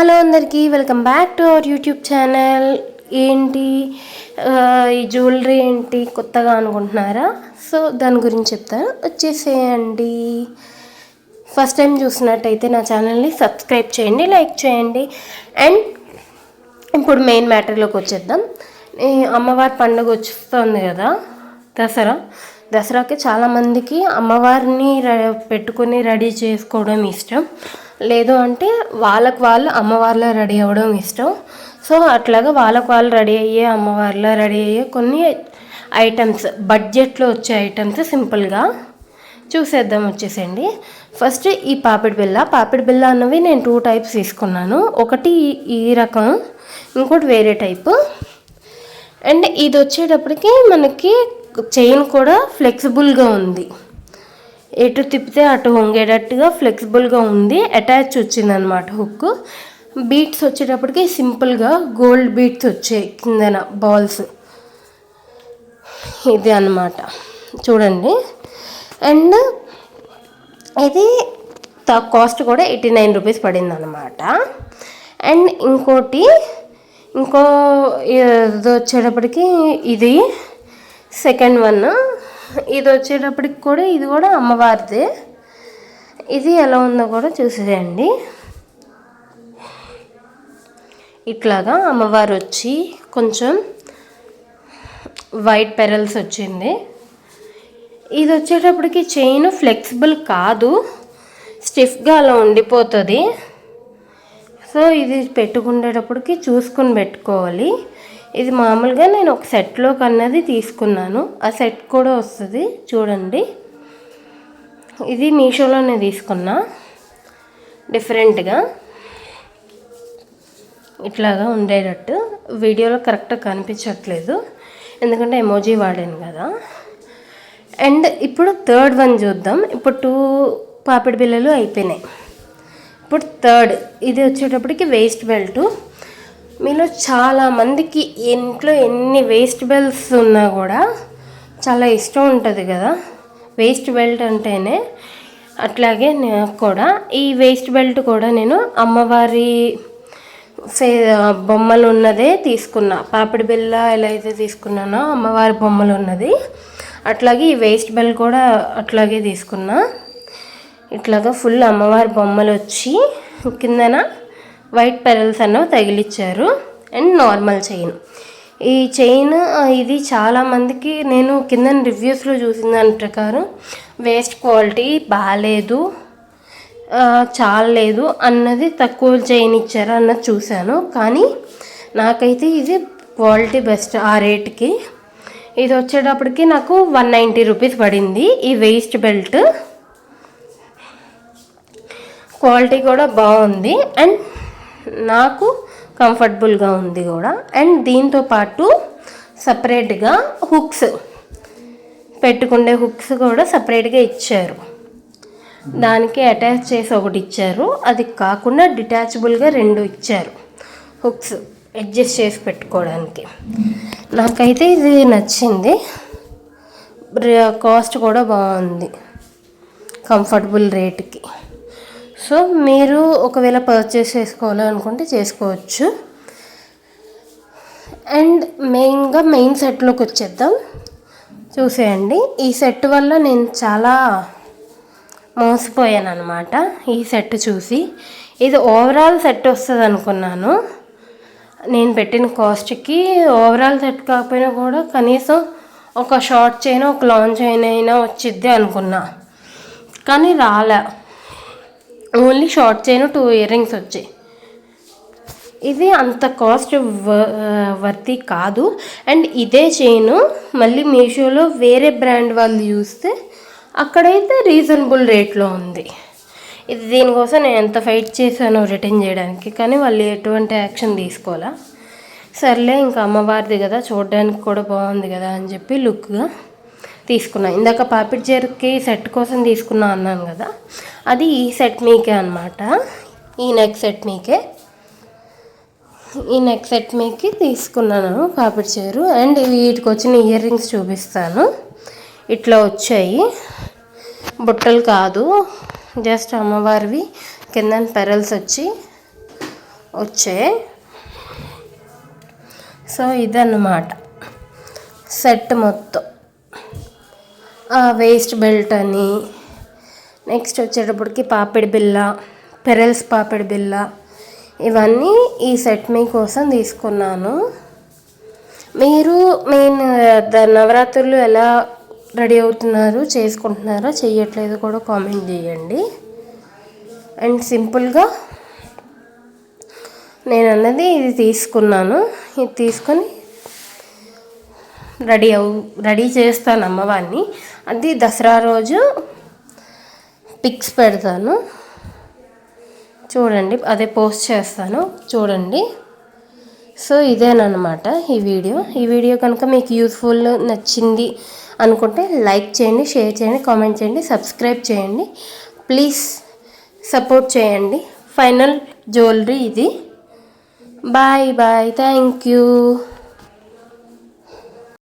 Hello అందరికీ welcome back to our YouTube channel. ఏంటి ఈ జ్యువెలరీ ఏంటి కొత్తగా అనుకుంటున్నారా? సో దాని గురించి చెప్తాను, వచ్చేసేయండి. ఫస్ట్ టైం చూసినట్టయితే నా ఛానల్ని సబ్స్క్రైబ్ చేయండి, లైక్ చేయండి. అండ్ ఇప్పుడు మెయిన్ మ్యాటర్లోకి వచ్చేద్దాం. అమ్మవారి పండుగ వస్తుంది కదా, దసరాకి చాలామందికి అమ్మవారిని పెట్టుకొని రెడీ చేసుకోవడం ఇష్టం, లేదు అంటే వాళ్ళకు వాళ్ళు అమ్మవారిలో రెడీ అవ్వడం ఇష్టం. సో అట్లాగా వాళ్ళకు వాళ్ళు రెడీ అయ్యే అమ్మవారిలో రెడీ అయ్యే కొన్ని ఐటమ్స్, బడ్జెట్లో వచ్చే ఐటమ్స్ సింపుల్గా చూసేద్దాం. వచ్చేసండి. ఫస్ట్ ఈ పాపిడి బిళ్ళ అన్నవి నేను 2 టైప్స్ తీసుకున్నాను. ఒకటి ఈ రకం, ఇంకోటి వేరే టైపు. అండ్ ఇది వచ్చేటప్పటికి మనకి చైన్ కూడా ఫ్లెక్సిబుల్గా ఉంది, ఎటు తిప్పితే అటు వంగేటట్టుగా ఫ్లెక్సిబుల్గా ఉంది. అటాచ్ వచ్చిందనమాట హుక్. బీట్స్ వచ్చేటప్పటికి సింపుల్గా గోల్డ్ బీట్స్ వచ్చాయి కిందన బాల్స్, ఇది అన్నమాట చూడండి. అండ్ ఇది కాస్ట్ కూడా 89 రూపీస్ పడింది అనమాట. అండ్ ఇంకో ఇది వచ్చేటప్పటికి ఇది సెకండ్ వన్. ఇది వచ్చేటప్పటికి కూడా ఇది కూడా అమ్మవారిదే. ఇది ఎలా ఉందో కూడా చూసేయండి. ఇట్లాగా అమ్మవారు వచ్చి కొంచెం వైట్ పెరల్స్ వచ్చింది. ఇది వచ్చేటప్పటికి చైన్ ఫ్లెక్సిబుల్ కాదు, స్టిఫ్గా అలా ఉండిపోతుంది. సో ఇది పెట్టుకునేటప్పటికి చూసుకొని పెట్టుకోవాలి. ఇది మామూలుగా నేను ఒక సెట్లోకి అన్నది తీసుకున్నాను, ఆ సెట్ కూడా వస్తుంది చూడండి. ఇది మీషోలోనే తీసుకున్నా, డిఫరెంట్గా ఇట్లాగా ఉండేటట్టు. వీడియోలో కరెక్ట్గా కనిపించట్లేదు ఎందుకంటే ఎమోజీ వాడాను కదా. అండ్ ఇప్పుడు థర్డ్ వన్ చూద్దాం. ఇప్పుడు 2 పాపిడి బిళ్ళలు అయిపోయినాయి. ఇప్పుడు థర్డ్, ఇది వచ్చేటప్పటికి వేస్ట్ బెల్ట్. మీలో చాలామందికి ఇంట్లో ఎన్ని వేస్ట్ బెల్ట్స్ ఉన్నా కూడా చాలా ఇష్టం ఉంటుంది కదా వేస్ట్ బెల్ట్ అంటేనే. అట్లాగే నాకు కూడా ఈ వేస్ట్ బెల్ట్ కూడా నేను అమ్మవారి బొమ్మలు ఉన్నదే తీసుకున్నా. పాపిడి బిళ్ళ ఎలా అయితే తీసుకున్నానో అమ్మవారి బొమ్మలు ఉన్నది, అట్లాగే ఈ వేస్ట్ బెల్ట్ కూడా అట్లాగే తీసుకున్నా. ఇట్లాగా ఫుల్ అమ్మవారి బొమ్మలు వచ్చి కిందన వైట్ పెరల్స్ అన్నవి తగిలిచ్చారు. And normal chain. ఈ చైన్ ఇది చాలామందికి నేను కింద రివ్యూస్లో చూసిన దాని ప్రకారం వేస్ట్ క్వాలిటీ బాగాలేదు, చాలలేదు అన్నది, తక్కువ చైన్ ఇచ్చారు అన్నది చూశాను. కానీ నాకైతే ఇది క్వాలిటీ బెస్ట్ ఆ రేట్కి. ఇది వచ్చేటప్పటికి నాకు 190 రూపీస్ పడింది ఈ వేస్ట్ బెల్ట్. క్వాలిటీ కూడా బాగుంది అండ్ నాకు కంఫర్టబుల్గా ఉంది కూడా. అండ్ దీంతో పాటు సపరేట్గా హుక్స్, పెట్టుకునే హుక్స్ కూడా సపరేట్గా ఇచ్చారు. దానికి అటాచ్ చేసి ఒకటి ఇచ్చారు, అది కాకుండా డిటాచబుల్గా 2 ఇచ్చారు హుక్స్ అడ్జస్ట్ చేసి పెట్టుకోవడానికి. నాకైతే ఇది నచ్చింది, కాస్ట్ కూడా బాగుంది, కంఫర్టబుల్ రేట్కి. సో మీరు ఒకవేళ పర్చేస్ చేసుకోవాలనుకుంటే చేసుకోవచ్చు. అండ్ మెయిన్ సెట్లోకి వచ్చేద్దాం. చూసేయండి, ఈ సెట్ వల్ల నేను చాలా మోసపోయాను అనమాట. ఈ సెట్ చూసి ఇది ఓవరాల్ సెట్ వస్తుంది అనుకున్నాను. నేను పెట్టిన కాస్ట్కి ఓవరాల్ సెట్ కాకపోయినా కూడా కనీసం ఒక షార్ట్ చైన్, ఒక లాంగ్ చైన్ అయినా వచ్చిద్ది అనుకున్నా, కానీ రాలే. Only short chain, 2 ear rings వచ్చాయి. ఇది అంత కాస్ట్ వర్తి కాదు. అండ్ ఇదే చైను మళ్ళీ మీషోలో వేరే బ్రాండ్ వాళ్ళు చూస్తే అక్కడైతే రీజనబుల్ రేట్లో ఉంది. ఇది దీనికోసం నేను ఎంత ఫైట్ చేశానో రిటర్న్ చేయడానికి, కానీ వాళ్ళు ఎటువంటి యాక్షన్ తీసుకోవాలా. సర్లే ఇంకా అమ్మవారిది కదా, చూడడానికి కూడా బాగుంది కదా అని చెప్పి లుక్గా తీసుకున్నా. ఇందాక పాపిడి చీరకి సెట్ కోసం తీసుకున్నా అన్నాను కదా, అది ఈ సెట్ మీకే అనమాట. ఈ నెక్ సెట్ మీకి తీసుకున్నాను పాపిడి చీర. అండ్ వీటికి వచ్చిన ఇయర్ రింగ్స్ చూపిస్తాను. ఇట్లా వచ్చాయి, బుట్టలు కాదు, జస్ట్ అమ్మవారివి కింద పెరల్స్ వచ్చి వచ్చాయి. సో ఇదన్నమాట సెట్ మొత్తం. వేస్ట్ బెల్ట్ అని, నెక్స్ట్ వచ్చేటప్పటికి పాపిడి బిళ్ళ, పెరల్స్ పాపిడి బిళ్ళ, ఇవన్నీ ఈ సెట్ మీ కోసం తీసుకున్నాను. మీరు నవరాత్రులు ఎలా రెడీ అవుతున్నారు, చేసుకుంటున్నారో చెయ్యట్లేదు కూడా కామెంట్ చేయండి. అండ్ సింపుల్గా నేను అన్నది ఇది తీసుకున్నాను. ఇది తీసుకొని రెడీ చేస్తాను అమ్మవారిని. అది దసరా రోజు పిక్స్ పెడతాను చూడండి, అదే పోస్ట్ చేస్తాను చూడండి. సో ఇదేనమాట ఈ వీడియో కనుక మీకు యూస్ఫుల్ నచ్చింది అనుకుంటే లైక్ చేయండి, షేర్ చేయండి, కామెంట్ చేయండి, సబ్స్క్రైబ్ చేయండి. ప్లీజ్ సపోర్ట్ చేయండి. ఫైనల్ జ్యువెలరీ ఇది. Bye bye, thank you.